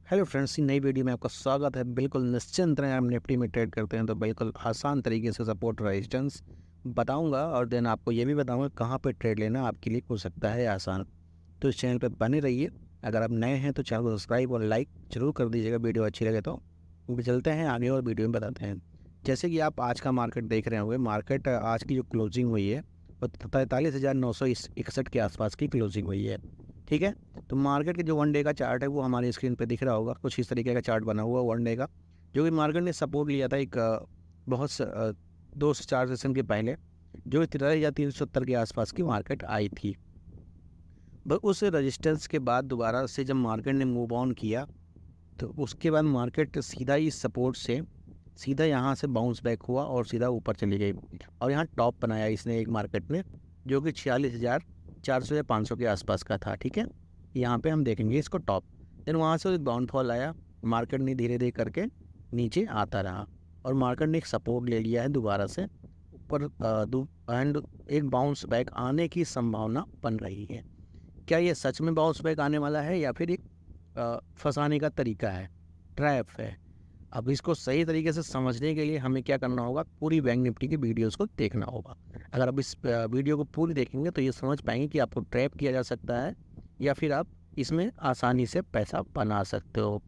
Hello friends, नई video में आपका स्वागत है। बिल्कुल निश्चिंत रहें। हम निफ्टी में ट्रेड करते हैं तो बिल्कुल आसान तरीके से सपोर्ट रेजिस्टेंस बताऊंगा और देन आपको ये भी बताऊंगा कहाँ पे ट्रेड लेना आपके लिए हो सकता है आसान। तो इस चैनल पे बने रहिए। अगर आप नए हैं तो चैनल को सब्सक्राइब और लाइक जरूर कर दीजिएगा, वीडियो अच्छी लगे तो। चलते हैं आगे और वीडियो में बताते हैं। जैसे कि आप आज का मार्केट देख रहे होंगे, मार्केट आज की जो क्लोजिंग हुई है वो 43,961 के आसपास की क्लोजिंग हुई है। ठीक है, तो मार्केट के जो वन डे का चार्ट है वो हमारी स्क्रीन पे दिख रहा होगा। कुछ इस तरीके का चार्ट बना हुआ वन डे का, जो कि मार्केट ने सपोर्ट लिया था एक बहुत 2 से 4 सेशन के पहले, जो 13,370 के आसपास की मार्केट आई थी। बस उस रजिस्टेंस के बाद दोबारा से जब मार्केट ने मूव ऑन किया तो उसके बाद मार्केट सीधा इस सपोर्ट से सीधा यहाँ से बाउंस बैक हुआ और सीधा ऊपर चली गई और यहाँ टॉप बनाया इसने एक मार्केट में, जो कि 46,400 या 500 के आसपास का था। ठीक है, यहाँ पे हम देखेंगे इसको टॉप। देन वहाँ से एक डाउनफॉल आया, मार्केट ने धीरे धीरे करके नीचे आता रहा और मार्केट ने एक सपोर्ट ले लिया है दोबारा से ऊपर एंड एक बाउंस बैक आने की संभावना बन रही है। क्या ये सच में बाउंस बैक आने वाला है या फिर एक फंसाने का तरीका है, ट्रैप है? अब इसको सही तरीके से समझने के लिए हमें क्या करना होगा, पूरी बैंक निफ्टी की वीडियोस को देखना होगा। अगर आप इस वीडियो को पूरी देखेंगे तो ये समझ पाएंगे कि आपको ट्रैप किया जा सकता है या फिर आप इसमें आसानी से पैसा बना सकते हो।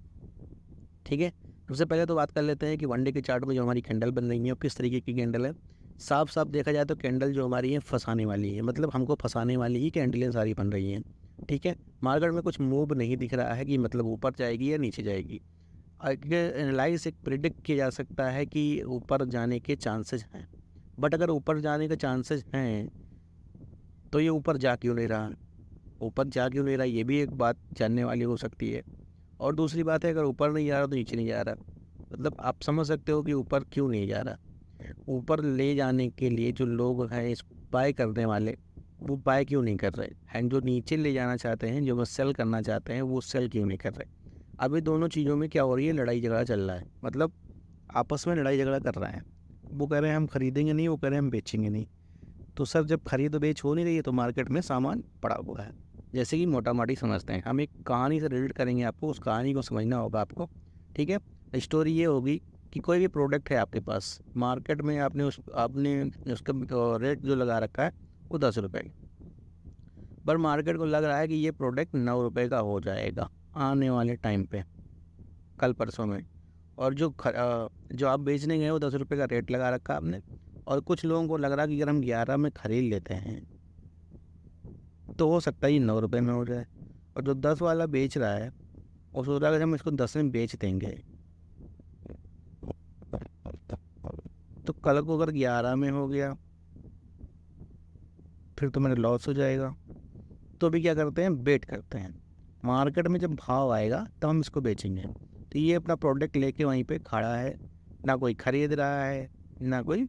ठीक है, सबसे पहले तो बात कर लेते हैं कि वनडे के चार्ट में जो हमारी कैंडल बन रही है वो किस तरीके की कैंडल है। साफ साफ देखा जाए तो कैंडल जो हमारी है फंसाने वाली है, मतलब हमको फंसाने वाली ही कैंडलें सारी बन रही हैं। ठीक है, मार्केट में कुछ मूव नहीं दिख रहा है कि मतलब ऊपर जाएगी या नीचे जाएगी। आगे एनालाइज एक प्रिडिक्ट किया जा सकता है कि ऊपर जाने के चांसेस हैं, बट अगर ऊपर जाने के चांसेस हैं तो ये ऊपर जा क्यों नहीं रहा? ऊपर जा क्यों नहीं रहा, ये भी एक बात जानने वाली हो सकती है। और दूसरी बात है, अगर ऊपर नहीं जा रहा तो नीचे नहीं जा रहा, मतलब आप समझ सकते हो कि ऊपर क्यों नहीं जा रहा। ऊपर ले जाने के लिए जो लोग हैं इसको बाय करने वाले, वो बाय क्यों नहीं कर रहे, एंड जो नीचे ले जाना चाहते हैं, जो वो सेल करना चाहते हैं, वो सेल क्यों नहीं कर रहे? अभी दोनों चीज़ों में क्या हो रही है, लड़ाई झगड़ा चल रहा है, मतलब आपस में लड़ाई झगड़ा कर रहे हैं। वो कह रहे हैं हम खरीदेंगे नहीं, वो कह रहे हैं हम बेचेंगे नहीं। तो सर जब खरीद बेच हो नहीं रही है तो मार्केट में सामान पड़ा हुआ है। जैसे कि मोटा मोटी समझते हैं, हम एक कहानी से रिलेट करेंगे, आपको उस कहानी को समझना होगा आपको। ठीक है, स्टोरी ये होगी कि कोई भी प्रोडक्ट है आपके पास मार्केट में, आपने उसका रेट जो लगा रखा है वो 10 रुपये, पर मार्केट को लग रहा है कि ये प्रोडक्ट 9 रुपये का हो जाएगा आने वाले टाइम पे, कल परसों में। और जो आप बेचने गए वो 10 रुपये का रेट लगा रखा आपने, और कुछ लोगों को लग रहा है कि अगर हम 11 में ख़रीद लेते हैं तो हो सकता है ये 9 रुपये में हो जाए। और जो 10 वाला बेच रहा है वो सोच रहा है कि हम इसको 10 में बेच देंगे, तो कल को अगर 11 में हो गया फिर तो मेरा लॉस हो जाएगा। तो भी क्या करते हैं, वेट करते हैं, मार्केट में जब भाव आएगा तब हम इसको बेचेंगे। तो ये अपना प्रोडक्ट लेके वहीं पे खड़ा है, ना कोई ख़रीद रहा है ना कोई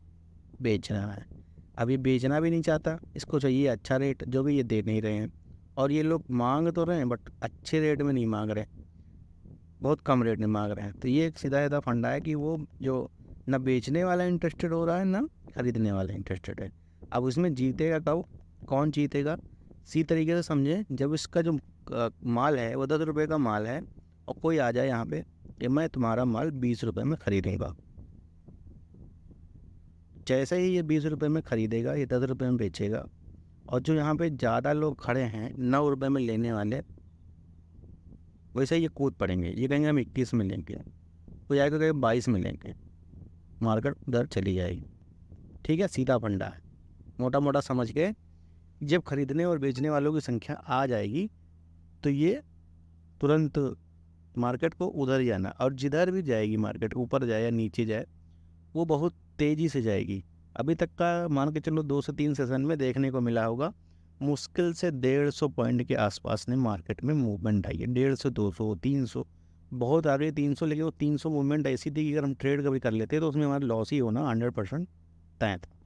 बेच रहा है। अब ये बेचना भी नहीं चाहता, इसको चाहिए अच्छा रेट, जो भी ये दे नहीं रहे हैं। और ये लोग मांग तो रहे हैं बट अच्छे रेट में नहीं मांग रहे, बहुत कम रेट में मांग रहे हैं। तो ये एक सीधा सीधा फंडा है कि वो जो ना बेचने वाला इंटरेस्टेड हो रहा है ना खरीदने वाला इंटरेस्टेड है। अब उसमें जीतेगा कब, कौन जीतेगा? इसी तरीके से समझें, जब इसका जो माल है वो 10 रुपये का माल है और कोई आ जाए यहाँ पे कि मैं तुम्हारा माल 20 रुपये में खरीदूँगा। जैसे ही ये 20 रुपये में ख़रीदेगा ये 10 रुपये में बेचेगा, और जो यहाँ पे ज़्यादा लोग खड़े हैं 9 रुपये में लेने वाले, वैसे ही ये कूद पड़ेंगे, ये कहेंगे हम 21 में लेंगे, कोई आएगा कहेगा 22 में लेंगे, मार्केट उधर चली जाएगी। ठीक है, सीधा फंडा है, मोटा मोटा समझ के जब खरीदने और बेचने वालों की संख्या आ जाएगी तो ये तुरंत मार्केट को उधर ही जाना, और जिधर भी जाएगी मार्केट, ऊपर जाए या नीचे जाए, वो बहुत तेज़ी से जाएगी। अभी तक का मान के चलो 2 से 3 सेशन में देखने को मिला होगा, मुश्किल से 150 पॉइंट के आसपास ने मार्केट में मूवमेंट आई है। 150, 200, 300, बहुत आगे 300, लेकिन वो 300 मूवमेंट ऐसी थी कि अगर हम ट्रेड कभी कर लेते तो उसमें हमारा लॉस ही होना 100% तय था।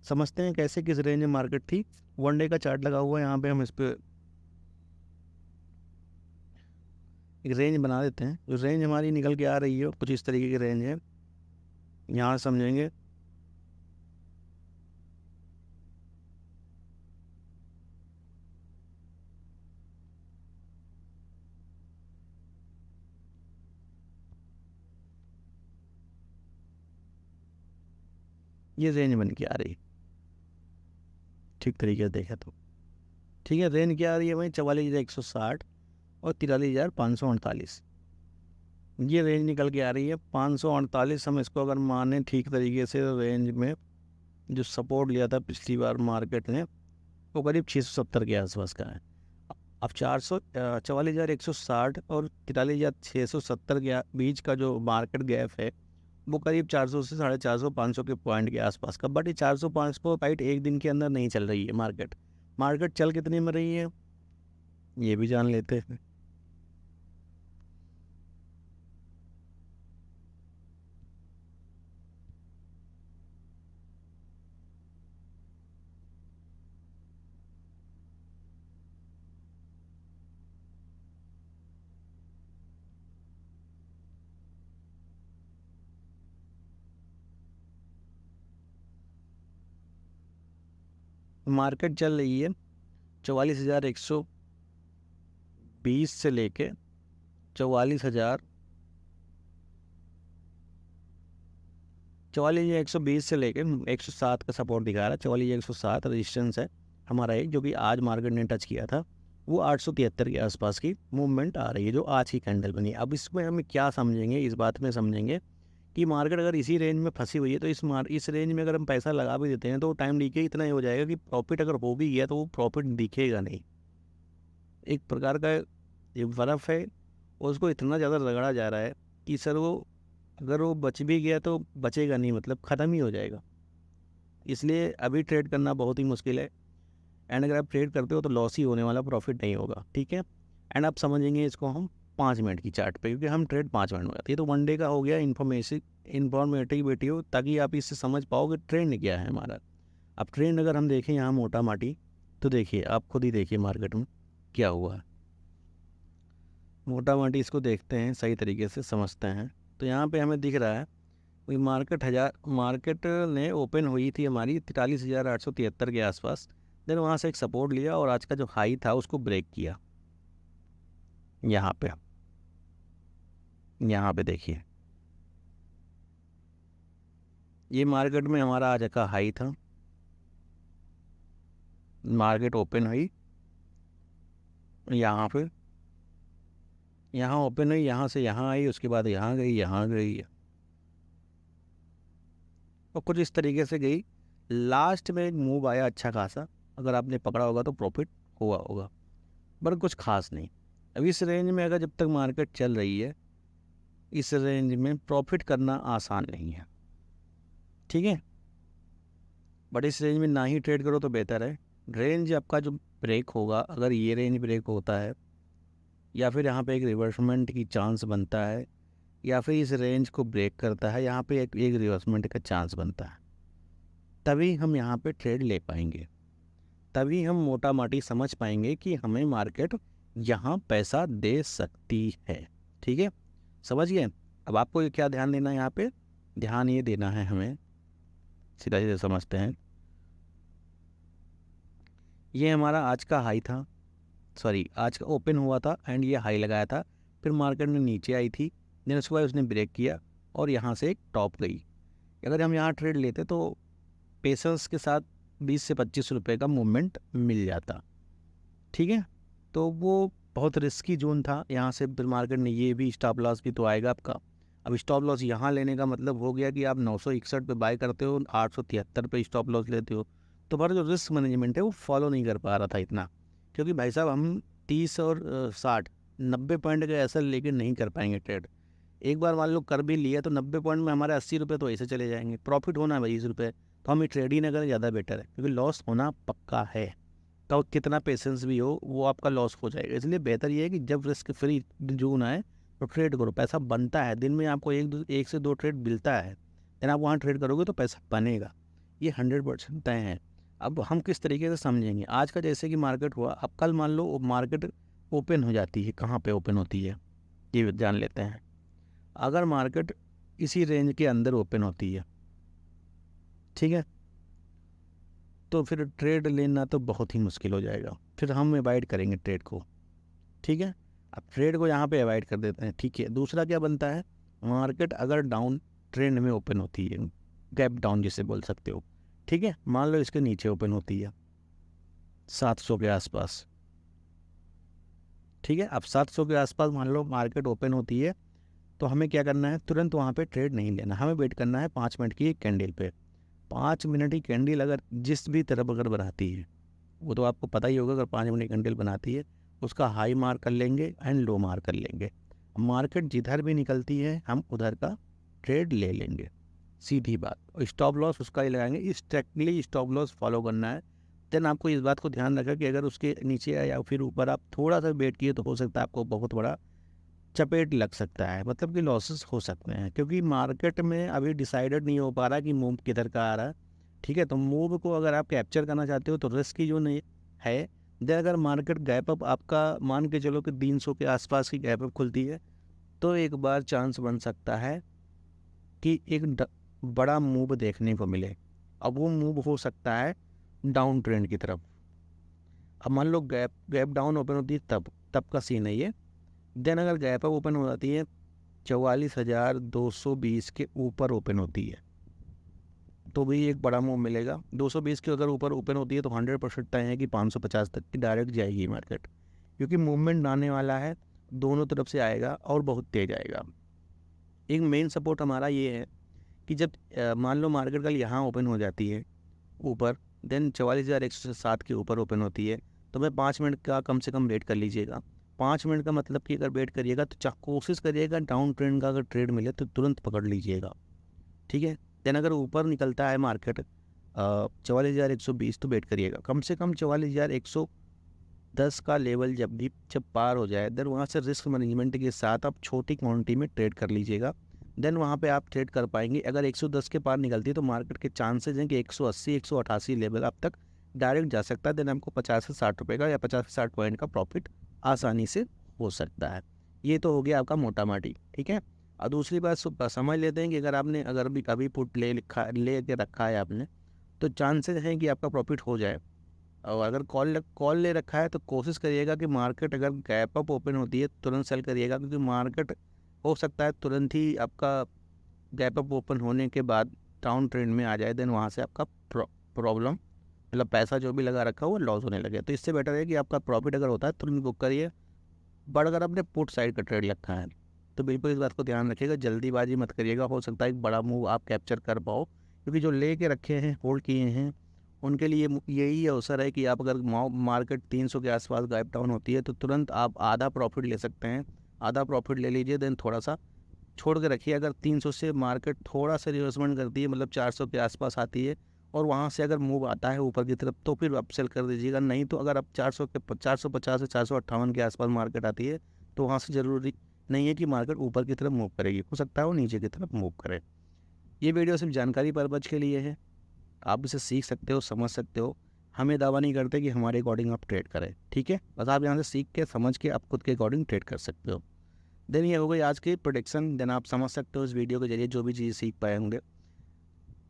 समझते हैं कैसे किस रेंज में मार्केट थी। वन डे का चार्ट लगा हुआ है यहाँ पे, हम इस पर एक रेंज बना देते हैं। जो रेंज हमारी निकल के आ रही है कुछ इस तरीके की रेंज है, यहाँ समझेंगे। ये रेंज बन के आ रही है, ठीक तरीके से देखें तो। ठीक है, रेंज क्या आ रही है भाई, 44,160 और 43,548, ये रेंज निकल के आ रही है। 548 हम इसको अगर माने ठीक तरीके से, रेंज में जो सपोर्ट लिया था पिछली बार मार्केट ने वो करीब 670 के आसपास का है। अब 44,160 और 43,670 के बीच का जो मार्केट गैप है वो करीब 400 से 450 500 के पॉइंट के आसपास का। बट ये 400-500 पॉइंट एक दिन के अंदर नहीं चल रही है मार्केट। मार्केट चल कितने में रही है ये भी जान लेते हैं। मार्केट चल रही है 44,120 से लेके 44,000, 44,120 से लेके 107 का सपोर्ट दिखा रहा है। 44,107 रजिस्टेंस है हमारा एक, जो कि आज मार्केट ने टच किया था। वो 873 के आसपास की मूवमेंट आ रही है जो आज की कैंडल बनी। अब इसमें हम क्या समझेंगे, इस बात में समझेंगे कि मार्केट अगर इसी रेंज में फंसी हुई है तो इस रेंज में अगर हम पैसा लगा भी देते हैं तो टाइम लीकेज इतना ही हो जाएगा कि प्रॉफिट अगर हो भी गया तो वो प्रॉफिट दिखेगा नहीं। एक प्रकार का ये बर्फ़ है, उसको इतना ज़्यादा रगड़ा जा रहा है कि सर वो अगर वो बच भी गया तो बचेगा नहीं, मतलब ख़त्म ही हो जाएगा। इसलिए अभी ट्रेड करना बहुत ही मुश्किल है। एंड अगर आप ट्रेड करते हो तो लॉस ही होने वाला, प्रॉफिट नहीं होगा। ठीक है, एंड आप समझेंगे इसको हम 5 मिनट की चार्ट पे, क्योंकि हम ट्रेड 5 मिनट में करते हैं। तो वन डे का हो गया इन्फॉर्मेटिव वीडियो, ताकि आप इससे समझ पाओ कि ट्रेंड क्या है हमारा। अब ट्रेंड अगर हम देखें यहाँ मोटा माटी, तो देखिए आप खुद ही देखिए मार्केट में क्या हुआ है। मोटा माटी इसको देखते हैं, सही तरीके से समझते हैं। तो यहाँ पे हमें दिख रहा है वही मार्केट ने ओपन हुई थी हमारी 43,873 के आसपास। देन वहाँ से एक सपोर्ट लिया और आज का जो हाई था उसको ब्रेक किया। यहाँ पे देखिए, ये मार्केट में हमारा आज का हाई था। मार्केट ओपन हुई यहाँ पे, यहाँ ओपन हुई, यहाँ से यहाँ आई, उसके बाद यहाँ गई, यहाँ गई और कुछ इस तरीके से गई। लास्ट में एक मूव आया अच्छा खासा, अगर आपने पकड़ा होगा तो प्रॉफिट हुआ होगा, पर कुछ खास नहीं। अब इस रेंज में अगर जब तक मार्केट चल रही है, इस रेंज में प्रॉफिट करना आसान नहीं है। ठीक है, बट इस रेंज में ना ही ट्रेड करो तो बेहतर है। रेंज आपका जो ब्रेक होगा, अगर ये रेंज ब्रेक होता है या फिर यहाँ पे एक रिवर्समेंट की चांस बनता है, या फिर इस रेंज को ब्रेक करता है, यहाँ पे एक रिवर्समेंट का चांस बनता है, तभी हम यहाँ पे ट्रेड ले पाएंगे। तभी हम मोटा माटी समझ पाएंगे कि हमें मार्केट यहाँ पैसा दे सकती है। ठीक है, समझ गए। अब आपको ये क्या ध्यान देना है, यहाँ पे ध्यान ये देना है हमें, सीधा सीधा समझते हैं। ये हमारा आज का हाई था, सॉरी आज का ओपन हुआ था एंड ये हाई लगाया था, फिर मार्केट में नीचे आई थी, देन उसके बाद उसने ब्रेक किया और यहाँ से एक टॉप गई। अगर हम यहाँ ट्रेड लेते तो पेशेंस के साथ 20 से 25 रुपये का मूवमेंट मिल जाता। ठीक है, तो वो बहुत रिस्की जोन था। यहाँ से फिर मार्केट ने ये भी स्टॉप लॉस भी तो आएगा आपका। अब स्टॉप लॉस यहाँ लेने का मतलब हो गया कि आप 961 पे बाय करते हो, 873 पे स्टॉप लॉस लेते हो, तो हमारा जो रिस्क मैनेजमेंट है वो फॉलो नहीं कर पा रहा था इतना। क्योंकि भाई साहब हम 30 और 60 90 पॉइंट का ऐसा लेके नहीं कर पाएंगे ट्रेड। एक बार मान लो कर भी लिया तो 90 पॉइंट में हमारे 80 रुपये तो ऐसे चले जाएंगे। प्रॉफिट होना है 20 रुपये, तो हम ये ट्रेड ही ना करें, ज़्यादा बेटर है, क्योंकि लॉस होना पक्का है। तो कितना पेशेंस भी हो वो आपका लॉस हो जाएगा। इसलिए बेहतर ये है कि जब रिस्क फ्री जोन आए तो ट्रेड करो, पैसा बनता है। दिन में आपको एक से दो ट्रेड मिलता है, देन आप वहाँ ट्रेड करोगे तो पैसा बनेगा, ये 100% तय है। अब हम किस तरीके से समझेंगे, आज का जैसे कि मार्केट हुआ, अब कल मान लो मार्केट ओपन हो जाती है, कहाँ पे ओपन होती है ये जान लेते हैं। अगर मार्केट इसी रेंज के अंदर ओपन होती है, ठीक है, तो फिर ट्रेड लेना तो बहुत ही मुश्किल हो जाएगा, फिर हम अवॉइड करेंगे ट्रेड को। ठीक है, अब ट्रेड को यहाँ पे अवॉइड कर देते हैं। ठीक है, दूसरा क्या बनता है, मार्केट अगर डाउन ट्रेंड में ओपन होती है, गैप डाउन जिसे बोल सकते हो। ठीक है, मान लो इसके नीचे ओपन होती है 700 के आसपास। ठीक है, अब 700 के आसपास मान लो मार्केट ओपन होती है, तो हमें क्या करना है, तुरंत वहाँ पे ट्रेड नहीं लेना, हमें वेट करना है 5 मिनट की एक कैंडल पे। 5 मिनट की कैंडल अगर जिस भी तरफ अगर बनाती है, वो तो आपको पता ही होगा, अगर 5 मिनट की कैंडल बनाती है उसका हाई मार्क कर लेंगे एंड लो मार्क कर लेंगे। मार्केट जिधर भी निकलती है हम उधर का ट्रेड ले लेंगे, सीधी बात। और स्टॉप लॉस उसका ही लगाएंगे, स्ट्रिक्टली स्टॉप लॉस फॉलो करना है। देन आपको इस बात को ध्यान रखा कि अगर उसके नीचे या फिर ऊपर आप थोड़ा सा वेट किए तो हो सकता है आपको बहुत बड़ा चपेट लग सकता है, मतलब कि लॉसेस हो सकते हैं, क्योंकि मार्केट में अभी डिसाइडेड नहीं हो पा रहा कि मूव किधर का आ रहा है। ठीक है, तो मूव को अगर आप कैप्चर करना चाहते हो तो रिस्क की जो नहीं है। देन अगर मार्केट गैप अप आपका मान के चलो कि 300 के आसपास की गैप अप खुलती है, तो एक बार चांस बन सकता है कि एक बड़ा मूव देखने को मिले। अब वो मूव हो सकता है डाउन ट्रेंड की तरफ। अब मान लो गैप गैप डाउन ओपन होती है, तब का सीन है ये। देन अगर गैप अप ओपन हो जाती है 44,220 के ऊपर ओपन होती है, तो भी एक बड़ा मूव मिलेगा। 220 के अगर ऊपर ओपन होती है तो 100% तय है कि 550 तक की डायरेक्ट जाएगी मार्केट, क्योंकि मूवमेंट आने वाला है, दोनों तरफ से आएगा और बहुत तेज आएगा। एक मेन सपोर्ट हमारा ये है कि जब मान लो मार्केट कल यहाँ ओपन हो जाती है ऊपर, देन 44,107 के ऊपर ओपन होती है, तो मैं 5 मिनट का कम से कम वेट कर लीजिएगा। 5 मिनट का मतलब कि अगर वेट करिएगा तो कोशिश करिएगा डाउन ट्रेंड का अगर ट्रेड मिले तो तुरंत पकड़ लीजिएगा। ठीक है, देन अगर ऊपर निकलता है मार्केट 44,120 तो वेट करिएगा, कम से कम 44,110 का लेवल जब पार हो जाए, देन वहाँ से रिस्क मैनेजमेंट के साथ आप छोटी क्वांटिटी में ट्रेड कर लीजिएगा। देन वहाँ पे आप ट्रेड कर पाएंगे। अगर 110 के पार निकलती है तो मार्केट के चांसेस हैं कि 180 188 लेवल अब तक डायरेक्ट जा सकता है। देन हमको 50 से 60 रुपये का या 50 से 60 पॉइंट का प्रॉफिट आसानी से हो सकता है। ये तो हो गया आपका मोटा माटी। ठीक है, और दूसरी बात समझ लेते हैं कि अगर भी कभी पुट ले के रखा है आपने, तो चांसेस हैं कि आपका प्रॉफिट हो जाए। और अगर कॉल ले रखा है तो कोशिश करिएगा कि मार्केट अगर गैप अप ओपन होती है तुरंत सेल करिएगा, क्योंकि मार्केट हो सकता है तुरंत ही आपका गैप अप ओपन होने के बाद डाउन ट्रेंड में आ जाए। देन वहाँ से आपका प्रॉब्लम, मतलब पैसा जो भी लगा रखा है वो लॉस होने लगे। तो इससे बेटर है कि आपका प्रॉफिट अगर होता है तुरंत बुक करिए। बट अगर आपने पुट साइड का ट्रेड रखा है तो बिल्कुल इस बात को ध्यान रखिएगा, जल्दीबाजी मत करिएगा। हो सकता है एक बड़ा मूव आप कैप्चर कर पाओ, क्योंकि जो ले के रखे हैं, होल्ड किए हैं, उनके लिए यही अवसर है कि आप अगर मार्केट 300 के आसपास गैप डाउन होती है तो तुरंत आप आधा प्रॉफिट ले सकते हैं। आधा प्रॉफिट ले लीजिए, देन थोड़ा सा छोड़ के रखिए। अगर 300 से मार्केट थोड़ा सा रिवर्समेंट करती है, मतलब 400 के आसपास आती है, और वहाँ से अगर मूव आता है ऊपर की तरफ तो फिर आप सेल कर दीजिएगा। नहीं तो अगर आप 450 से 458 के आसपास मार्केट आती है तो वहाँ से ज़रूरी नहीं है कि मार्केट ऊपर की तरफ मूव करेगी, हो सकता है वो नीचे की तरफ मूव करे। ये वीडियो सिर्फ जानकारी पर्पज के लिए है, आप इसे सीख सकते हो, समझ सकते हो। हमें दावा नहीं करते कि हमारे अकॉर्डिंग आप ट्रेड करें। ठीक है, बस आप यहाँ से सीख के समझ के आप खुद के अकॉर्डिंग ट्रेड कर सकते हो। देन ये हो गई आज की प्रोडिक्शन। देन आप समझ सकते हो इस वीडियो के जरिए जो भी चीज़ सीख पाए होंगे।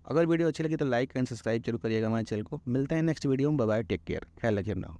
अगर वीडियो अच्छी लगी तो लाइक एंड सब्सक्राइब जरूर करिएगा हमारे चैनल को। मिलते हैं नेक्स्ट वीडियो में। बाय बाय, टेक केयर, ख्याल रखिए अपना।